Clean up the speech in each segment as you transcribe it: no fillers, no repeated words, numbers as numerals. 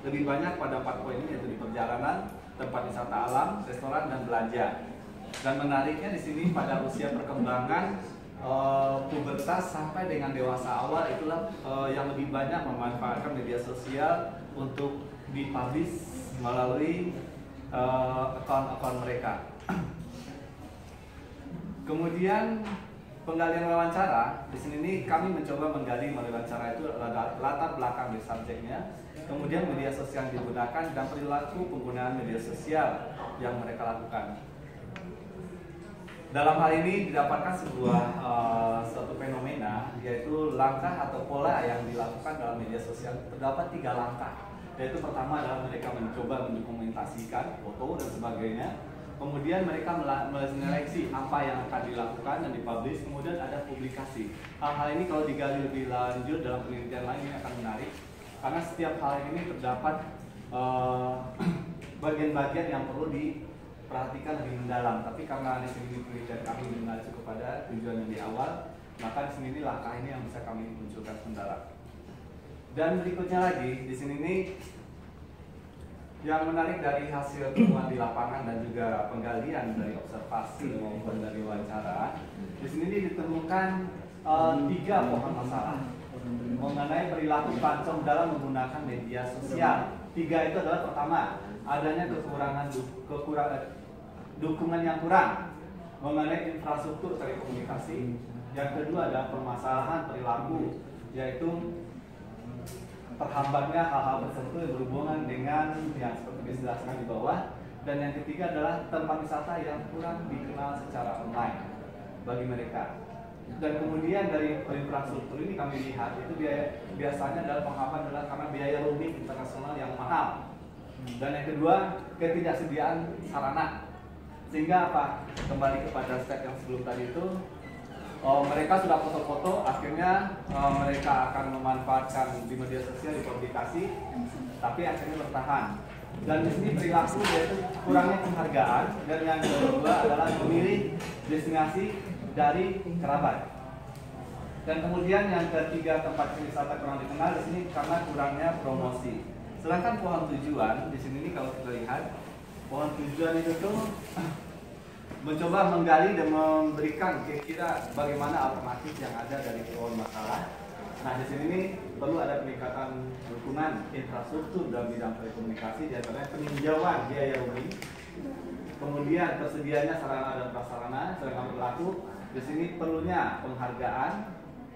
lebih banyak pada 4 poin ini, yaitu di perjalanan, tempat wisata alam, restoran, dan belanja. Dan menariknya di sini pada usia perkembangan pubertas sampai dengan dewasa awal itulah yang lebih banyak memanfaatkan media sosial untuk dipublish melalui akun-akun mereka. Kemudian penggalian wawancara, di sini nih kami mencoba menggali melalui wawancara itu latar belakang dari subjeknya, kemudian media sosial yang digunakan dan perilaku penggunaan media sosial yang mereka lakukan. Dalam hal ini didapatkan suatu fenomena, yaitu langkah atau pola yang dilakukan dalam media sosial. Terdapat 3 langkah, yaitu pertama adalah mereka mencoba mendokumentasikan foto dan sebagainya. Kemudian mereka menyeleksi apa yang akan dilakukan dan dipublish. Kemudian ada publikasi. Hal-hal ini kalau digali lebih lanjut dalam penelitian lain ini akan menarik, karena setiap hal ini terdapat bagian-bagian yang perlu diperhatikan lebih mendalam. Tapi karena di sini penelitian kami mengacu kepada tujuan yang di awal, maka di sini langkah ini yang bisa kami munculkan sementara. Dan berikutnya lagi di sini nih, yang menarik dari hasil temuan di lapangan dan juga penggalian dari observasi maupun dari wawancara, di sini ditemukan 3 pokok masalah mengenai perilaku pelancong dalam menggunakan media sosial. 3 itu adalah pertama, adanya dukungan yang kurang mengenai infrastruktur telekomunikasi. Yang kedua adalah permasalahan perilaku, yaitu terhambatnya hal-hal tertentu yang berhubungan dengan yang seperti dijelaskan di bawah. Dan yang ketiga adalah tempat wisata yang kurang dikenal secara online bagi mereka. Dan kemudian dari infrastruktur ini kami lihat itu biasanya adalah penghambat adalah karena biaya roaming internasional yang mahal. Dan yang kedua, ketidaksediaan sarana. Sehingga apa? Kembali kepada step yang sebelum tadi itu, mereka sudah foto-foto, akhirnya mereka akan memanfaatkan di media sosial, di publikasi, tapi akhirnya bertahan. Dan di sini perilaku yaitu kurangnya penghargaan, dan yang kedua adalah memilih destinasi dari kerabat. Dan kemudian yang ketiga, tempat wisata kurang dikenal di sini karena kurangnya promosi. Sedangkan pohon tujuan di sini kalau kita lihat, pohon tujuan itu tuh mencoba menggali dan memberikan kira-kira bagaimana alternatif yang ada dari pohon masalah. Nah, di sini nih perlu ada peningkatan dukungan infrastruktur dalam bidang telekomunikasi, diantaranya peninjauan biaya roaming, kemudian tersedianya sarana dan prasarana serta berlaku. Di sini perlunya penghargaan,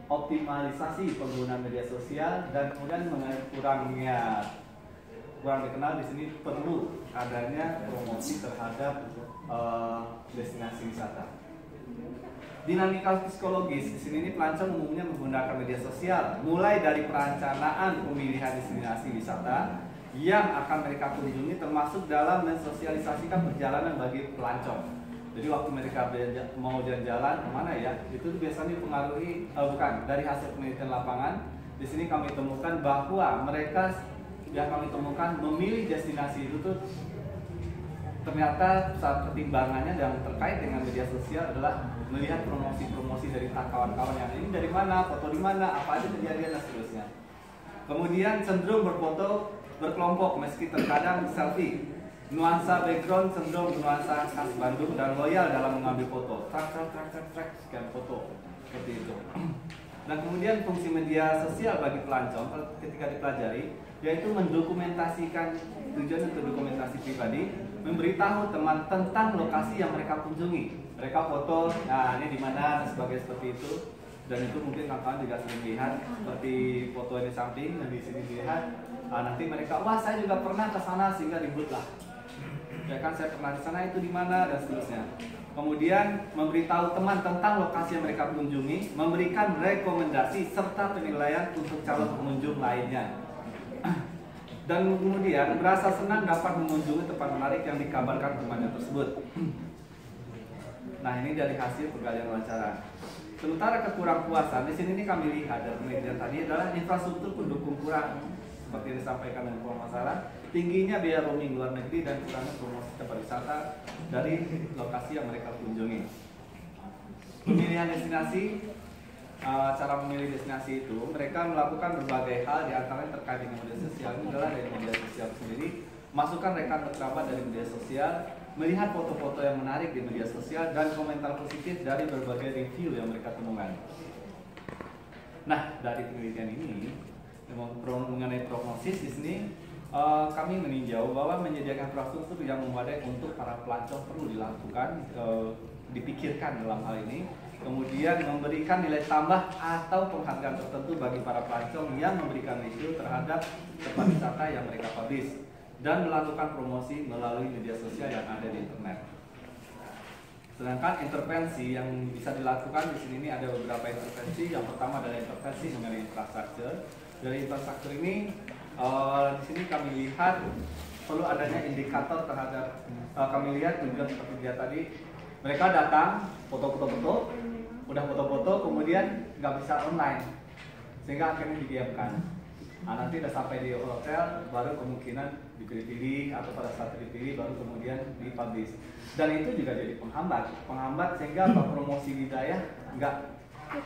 optimalisasi penggunaan media sosial, dan kemudian kurang dikenal di sini perlu adanya promosi terhadap destinasi wisata. Dinamika psikologis di sini pelancong umumnya menggunakan media sosial mulai dari perencanaan pemilihan destinasi wisata yang akan mereka kunjungi, termasuk dalam mensosialisasikan perjalanan bagi pelancong. Jadi waktu mereka mau jalan-jalan kemana ya, itu biasanya dipengaruhi dari hasil penelitian lapangan. Di sini kami temukan bahwa mereka yang kami temukan memilih destinasi itu tuh ternyata saat pertimbangannya yang terkait dengan media sosial adalah melihat promosi-promosi dari kawan-kawan yang ini dari mana, foto di mana, apa aja kejadian dan seterusnya. Kemudian cenderung berfoto berkelompok meski terkadang selfie. Nuansa background cenderung nuansa khas Bandung dan loyal dalam mengambil foto. Track sekian foto seperti itu. Dan kemudian fungsi media sosial bagi pelancong ketika dipelajari yaitu mendokumentasikan tujuan untuk dokumentasi pribadi, memberitahu teman tentang lokasi yang mereka kunjungi. Mereka foto, nah ini di mana, seperti itu. Dan itu mungkin kawan-kawan juga sering lihat seperti foto di samping dan di sini dilihat. Nanti mereka, wah saya juga pernah ke sana, sehingga ribut lah. Ya kan, saya pernah di sana, itu di mana dan seterusnya. Kemudian memberitahu teman tentang lokasi yang mereka kunjungi, memberikan rekomendasi serta penilaian untuk calon pengunjung lainnya. Dan kemudian merasa senang dapat mengunjungi tempat menarik yang dikabarkan temannya tersebut. Nah, ini dari hasil penggalian wawancara. Sementara kekurangpuasan di sini kami lihat dari penelitian tadi adalah infrastruktur pendukung kurang, seperti yang disampaikan dalam kolom masalah, tingginya biaya roaming luar negeri dan kurangnya promosi tempat wisata dari lokasi yang mereka kunjungi. Pemilihan destinasi, cara memilih destinasi itu mereka melakukan berbagai hal, diantaranya terkait dengan media sosial. Ini adalah dari media sosial sosial sendiri, masukkan rekan kerabat dari media sosial, melihat foto-foto yang menarik di media sosial, dan komentar positif dari berbagai review yang mereka temukan. Nah, dari penelitian ini mengenai prognosis di sini kami meninjau bahwa menyediakan infrastruktur yang memadai untuk para pelancong perlu dilakukan, dipikirkan dalam hal ini. Kemudian memberikan nilai tambah atau penghargaan tertentu bagi para pelancong yang memberikan review terhadap tempat wisata yang mereka publish, dan melakukan promosi melalui media sosial yang ada di internet. Sedangkan intervensi yang bisa dilakukan di sini ini ada beberapa intervensi. Yang pertama adalah intervensi mengenai infrastruktur. Dari infrastruktur ini di sini kami lihat perlu adanya indikator terhadap kami lihat tujuan seperti dia tadi. Mereka datang foto-foto, udah foto-foto kemudian nggak bisa online, sehingga akhirnya didiamkan. Nah, nanti udah sampai di hotel, baru kemungkinan dipilih-pilih atau pada saat dipilih baru kemudian dipublish. Dan itu juga jadi penghambat sehingga promosi wilayah nggak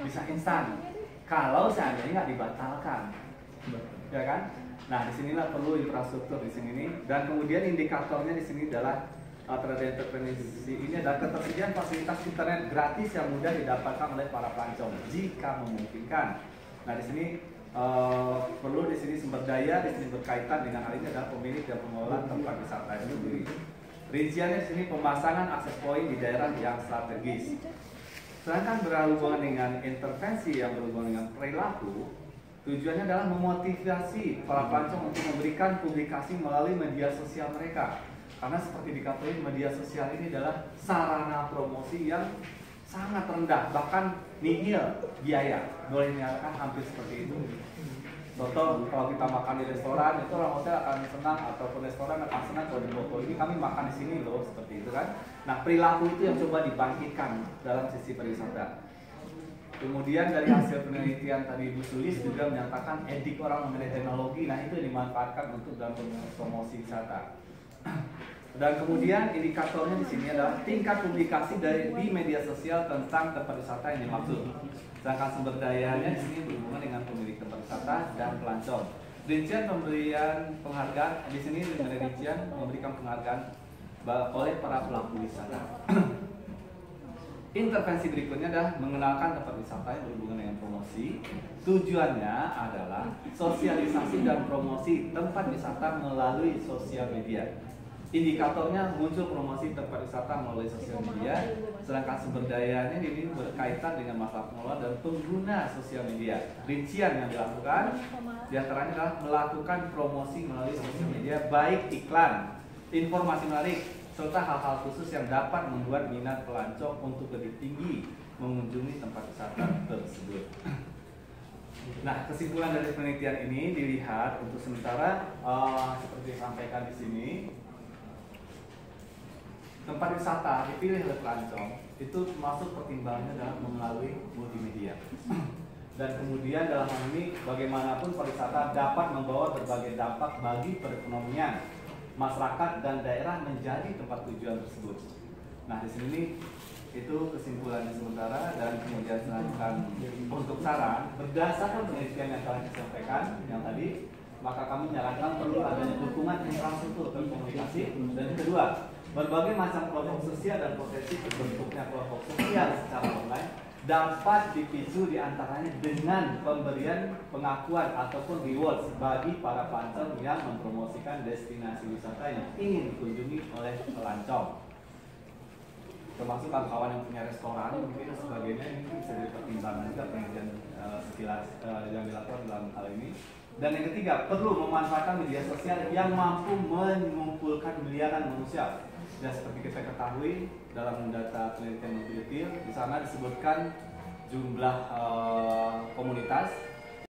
bisa instan kalau seandainya nggak dibatalkan, ya kan? Nah, disinilah perlu infrastruktur di sini nih. Dan kemudian indikatornya di sini adalah terhadap intervensi ini adalah ketersediaan fasilitas internet gratis yang mudah didapatkan oleh para pelancong jika memungkinkan. Nah, di sini perlu di sini sumber daya di sini berkaitan dengan hal ini adalah pemilik dan pengelola tempat wisata itu sendiri. Rinciannya di sini pemasangan akses poin di daerah yang strategis. Sedangkan berhubungan dengan intervensi yang berhubungan dengan perilaku, tujuannya adalah memotivasi para pelancong untuk memberikan publikasi melalui media sosial mereka. Karena seperti diketahui media sosial ini adalah sarana promosi yang sangat rendah, bahkan nihil biaya, boleh dikatakan hampir seperti itu. Contoh, kalau kita makan di restoran, itu orang hotel akan senang, ataupun restoran akan senang kalau di foto ini kami makan di sini loh, seperti itu kan. Nah, perilaku itu yang coba dibangkitkan dalam sisi pariwisata. Kemudian dari hasil penelitian tadi Bu Sulis juga menyatakan edik orang mengenai teknologi, nah itu dimanfaatkan untuk dalam promosi wisata. Dan kemudian indikatornya di sini adalah tingkat publikasi di media sosial tentang tempat wisata yang dimaksud. Sedangkan sumber dayanya di sini berhubungan dengan pemilik tempat wisata dan pelancong. Rincian pemberian penghargaan di sini dengan rincian memberikan penghargaan oleh para pelaku wisata. Intervensi berikutnya adalah mengenalkan tempat wisata yang berhubungan dengan promosi. Tujuannya adalah sosialisasi dan promosi tempat wisata melalui sosial media. Indikatornya muncul promosi tempat wisata melalui sosial media, sedangkan sumber dayanya ini berkaitan dengan masalah pengelola dan pengguna sosial media. Rincian yang dilakukan diantaranya adalah melakukan promosi melalui sosial media, baik iklan, informasi menarik, serta hal-hal khusus yang dapat membuat minat pelancong untuk lebih tinggi mengunjungi tempat wisata tersebut. Nah, kesimpulan dari penelitian ini dilihat untuk sementara seperti disampaikan di sini. Tempat wisata dipilih oleh pelancong itu termasuk pertimbangannya adalah melalui multimedia. Dan kemudian dalam hal ini bagaimanapun pariwisata dapat membawa berbagai dampak bagi perekonomian masyarakat dan daerah menjadi tempat tujuan tersebut. Nah, di sini itu kesimpulannya sementara, dan kemudian selanjutnya untuk saran berdasarkan penelitian yang telah disampaikan yang tadi, maka kami menyarankan perlu adanya dukungan infrastruktur komunikasi. Dan kedua, berbagai macam kelompok sosial dan potensi terbentuknya kelompok sosial secara online dapat dipicu diantaranya dengan pemberian pengakuan ataupun rewards bagi para pelancong yang mempromosikan destinasi wisata yang ingin dikunjungi oleh pelancong. Termasuk kawan-kawan yang punya restoran mungkin dan sebagainya, ini bisa dipertimbangkan juga penelitian sekilas yang dilakukan dalam hal ini. Dan yang ketiga, perlu memanfaatkan media sosial yang mampu mengumpulkan miliaran manusia. Dan seperti kita ketahui dalam data penelitian lebih detail, di sana disebutkan jumlah komunitas